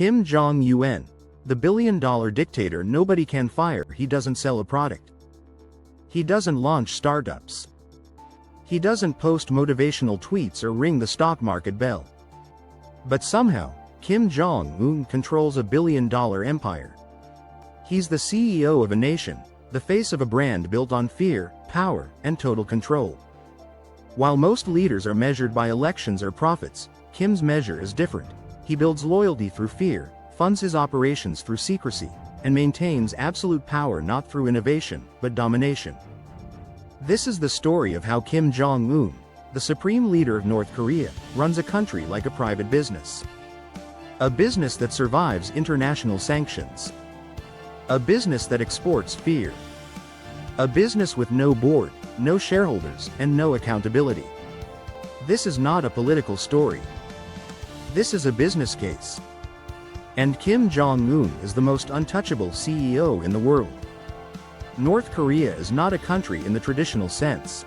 Kim Jong Un, the billion-dollar dictator nobody can fire. He doesn't sell a product. He doesn't launch startups. He doesn't post motivational tweets or ring the stock market bell. But somehow, Kim Jong Un controls a billion-dollar empire. He's the CEO of a nation, the face of a brand built on fear, power, and total control. While most leaders are measured by elections or profits, Kim's measure is different. He builds loyalty through fear, funds his operations through secrecy, and maintains absolute power not through innovation, but domination. This is the story of how Kim Jong Un, the supreme leader of North Korea, runs a country like a private business. A business that survives international sanctions. A business that exports fear. A business with no board, no shareholders, and no accountability. This is not a political story. This is a business case. And Kim Jong Un is the most untouchable CEO in the world. North Korea is not a country in the traditional sense.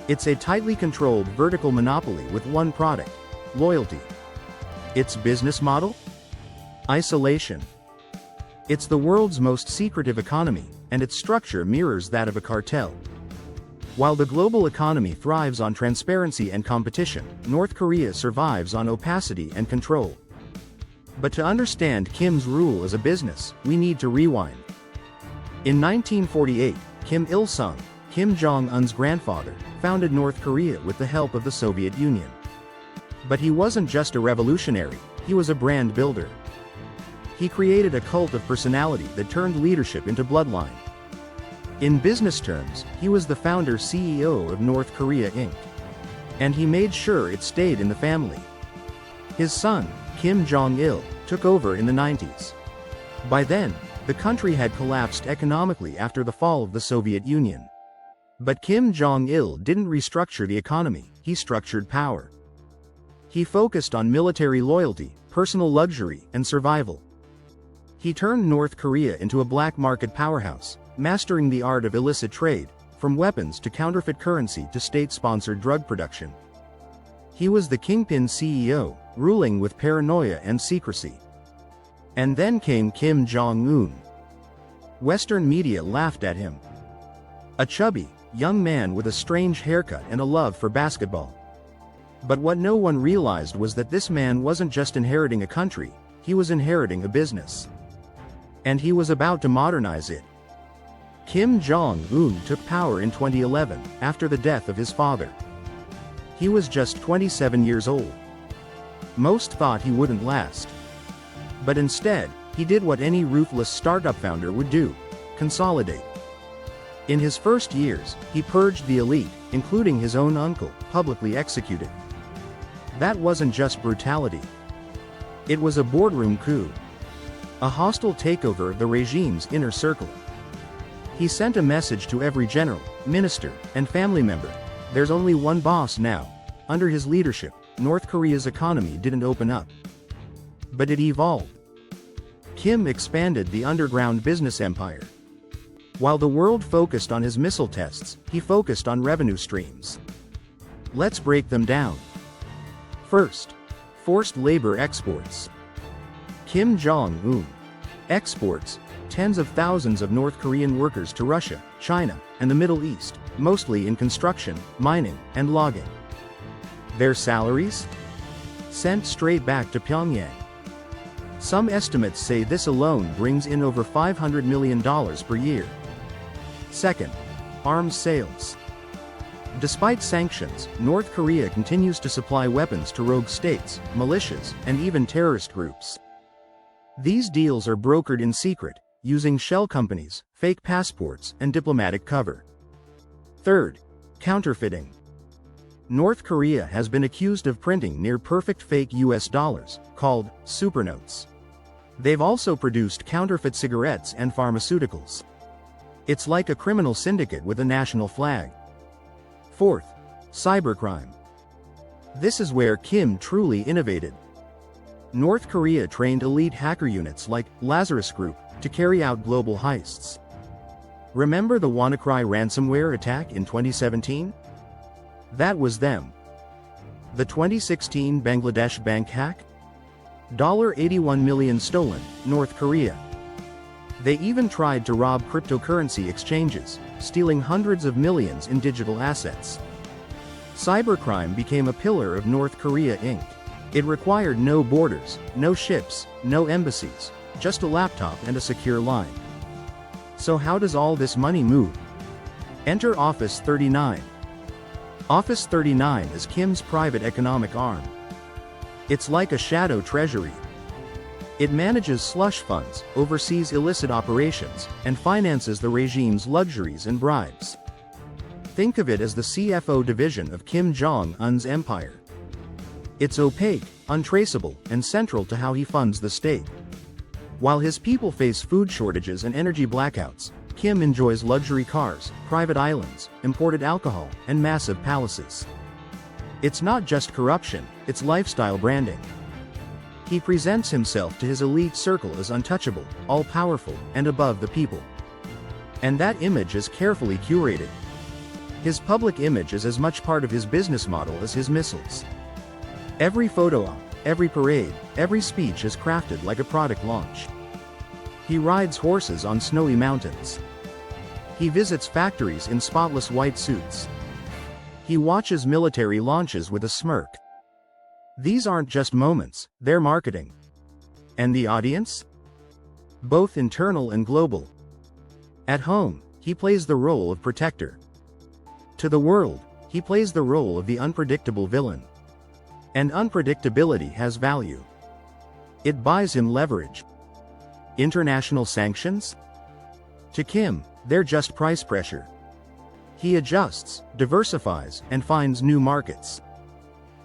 It's a tightly controlled vertical monopoly with one product: loyalty. Its business model? Isolation. It's the world's most secretive economy, and its structure mirrors that of a cartel. While the global economy thrives on transparency and competition, North Korea survives on opacity and control. But to understand Kim's rule as a business, we need to rewind. In 1948, Kim Il-sung, Kim Jong Un's grandfather, founded North Korea with the help of the Soviet Union. But he wasn't just a revolutionary, he was a brand builder. He created a cult of personality that turned leadership into bloodline. In business terms, he was the founder-CEO of North Korea Inc. And he made sure it stayed in the family. His son, Kim Jong-il, took over in the 90s. By then, the country had collapsed economically after the fall of the Soviet Union. But Kim Jong-il didn't restructure the economy, he structured power. He focused on military loyalty, personal luxury, and survival. He turned North Korea into a black market powerhouse, mastering the art of illicit trade, from weapons to counterfeit currency to state-sponsored drug production. He was the kingpin CEO, ruling with paranoia and secrecy. And then came Kim Jong Un. Western media laughed at him. A chubby, young man with a strange haircut and a love for basketball. But what no one realized was that this man wasn't just inheriting a country, he was inheriting a business. And he was about to modernize it. Kim Jong Un took power in 2011, after the death of his father. He was just 27 years old. Most thought he wouldn't last. But instead, he did what any ruthless startup founder would do: consolidate. In his first years, he purged the elite, including his own uncle, publicly executed. That wasn't just brutality. It was a boardroom coup. A hostile takeover of the regime's inner circle. He sent a message to every general, minister, and family member: there's only one boss now. Under his leadership, North Korea's economy didn't open up. But it evolved. Kim expanded the underground business empire. While the world focused on his missile tests, he focused on revenue streams. Let's break them down. First, forced labor exports. Kim Jong Un exports tens of thousands of North Korean workers to Russia, China, and the Middle East, mostly in construction, mining, and logging. Their salaries? Sent straight back to Pyongyang. Some estimates say this alone brings in over $500 million per year. Second, arms sales. Despite sanctions, North Korea continues to supply weapons to rogue states, militias, and even terrorist groups. These deals are brokered in secret, using shell companies, fake passports, and diplomatic cover. Third, counterfeiting. North Korea has been accused of printing near-perfect fake US dollars, called supernotes. They've also produced counterfeit cigarettes and pharmaceuticals. It's like a criminal syndicate with a national flag. Fourth, cybercrime. This is where Kim truly innovated. North Korea trained elite hacker units like Lazarus Group to carry out global heists. Remember the WannaCry ransomware attack in 2017? That was them. The 2016 Bangladesh bank hack? $81 million stolen, North Korea. They even tried to rob cryptocurrency exchanges, stealing hundreds of millions in digital assets. Cybercrime became a pillar of North Korea Inc. It required no borders, no ships, no embassies, just a laptop and a secure line. So how does all this money move? Enter Office 39. Office 39 is Kim's private economic arm. It's like a shadow treasury. It manages slush funds, oversees illicit operations, and finances the regime's luxuries and bribes. Think of it as the CFO division of Kim Jong Un's empire. It's opaque, untraceable, and central to how he funds the state. While his people face food shortages and energy blackouts, Kim enjoys luxury cars, private islands, imported alcohol, and massive palaces. It's not just corruption, it's lifestyle branding. He presents himself to his elite circle as untouchable, all-powerful, and above the people. And that image is carefully curated. His public image is as much part of his business model as his missiles. Every photo op, every parade, every speech is crafted like a product launch. He rides horses on snowy mountains. He visits factories in spotless white suits. He watches military launches with a smirk. These aren't just moments, they're marketing. And the audience? Both internal and global. At home, he plays the role of protector. To the world, he plays the role of the unpredictable villain. And unpredictability has value. It buys him leverage. International sanctions? To Kim, they're just price pressure. He adjusts, diversifies, and finds new markets.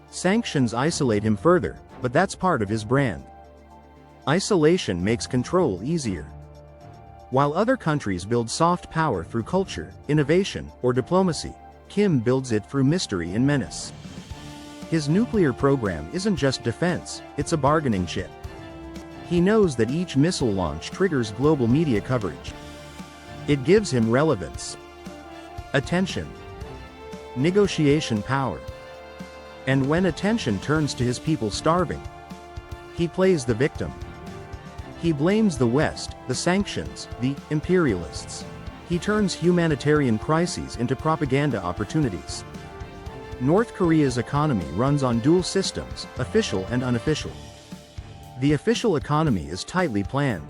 Sanctions isolate him further, but that's part of his brand. Isolation makes control easier. While other countries build soft power through culture, innovation, or diplomacy, Kim builds it through mystery and menace. His nuclear program isn't just defense, it's a bargaining chip. He knows that each missile launch triggers global media coverage. It gives him relevance, attention, negotiation power. And when attention turns to his people starving, he plays the victim. He blames the West, the sanctions, the imperialists. He turns humanitarian crises into propaganda opportunities. North Korea's economy runs on dual systems, official and unofficial. The official economy is tightly planned.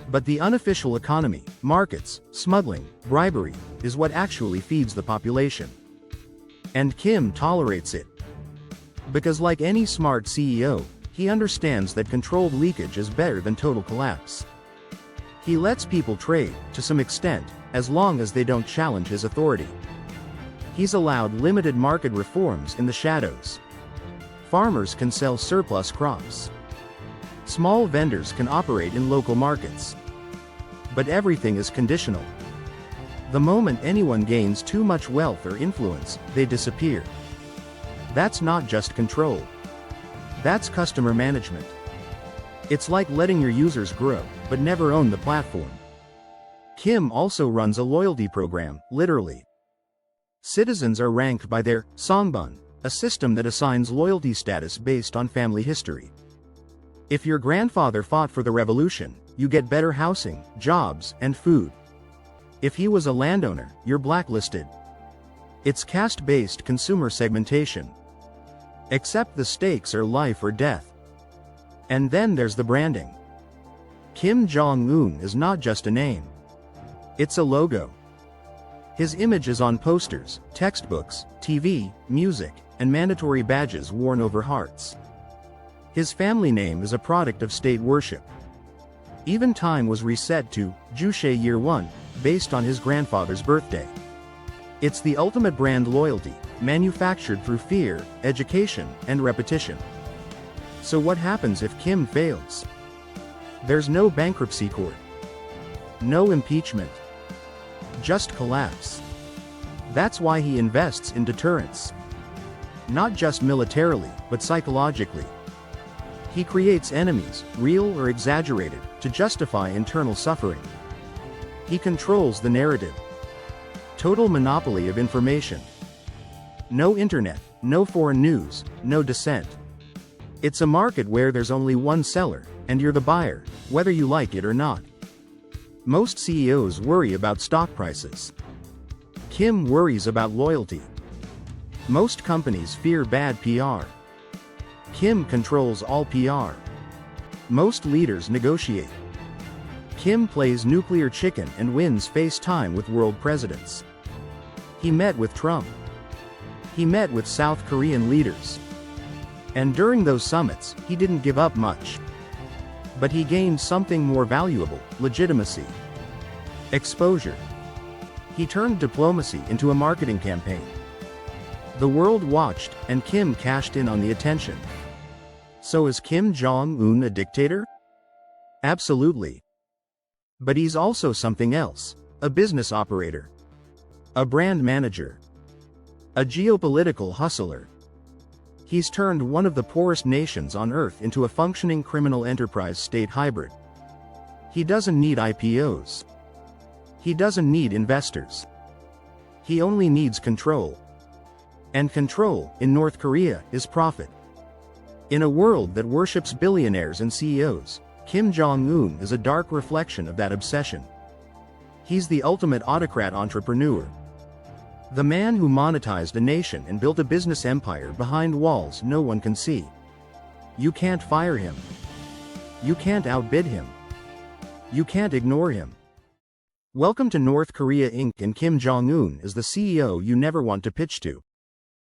But the unofficial economy, markets, smuggling, bribery, is what actually feeds the population. And Kim tolerates it. Because like any smart CEO, he understands that controlled leakage is better than total collapse. He lets people trade, to some extent, as long as they don't challenge his authority. He's allowed limited market reforms in the shadows. Farmers can sell surplus crops. Small vendors can operate in local markets. But everything is conditional. The moment anyone gains too much wealth or influence, they disappear. That's not just control. That's customer management. It's like letting your users grow, but never own the platform. Kim also runs a loyalty program, literally. Citizens are ranked by their songbun, a system that assigns loyalty status based on family history. If your grandfather fought for the revolution, you get better housing, jobs, and food. If he was a landowner, you're blacklisted. It's caste-based consumer segmentation. Except the stakes are life or death. And then there's the branding. Kim Jong Un is not just a name. It's a logo. His image is on posters, textbooks, TV, music, and mandatory badges worn over hearts. His family name is a product of state worship. Even time was reset to Juche Year 1, based on his grandfather's birthday. It's the ultimate brand loyalty, manufactured through fear, education, and repetition. So what happens if Kim fails? There's no bankruptcy court. No impeachment. Just collapse. That's why he invests in deterrence. Not just militarily, but psychologically. He creates enemies, real or exaggerated, to justify internal suffering. He controls the narrative. Total monopoly of information. No internet, no foreign news, no dissent. It's a market where there's only one seller, and you're the buyer, whether you like it or not. Most CEOs worry about stock prices. Kim worries about loyalty. Most companies fear bad PR. Kim controls all PR. Most leaders negotiate. Kim plays nuclear chicken and wins face time with world presidents. He met with Trump. He met with South Korean leaders. And during those summits, he didn't give up much. But he gained something more valuable: legitimacy. Exposure. He turned diplomacy into a marketing campaign. The world watched, and Kim cashed in on the attention. So is Kim Jong Un a dictator? Absolutely. But he's also something else: a business operator, a brand manager, a geopolitical hustler. He's turned one of the poorest nations on earth into a functioning criminal enterprise state hybrid. He doesn't need IPOs. He doesn't need investors. He only needs control. And control, in North Korea, is profit. In a world that worships billionaires and CEOs, Kim Jong Un is a dark reflection of that obsession. He's the ultimate autocrat entrepreneur. The man who monetized a nation and built a business empire behind walls no one can see. You can't fire him. You can't outbid him. You can't ignore him. Welcome to North Korea Inc. and Kim Jong Un is the CEO you never want to pitch to.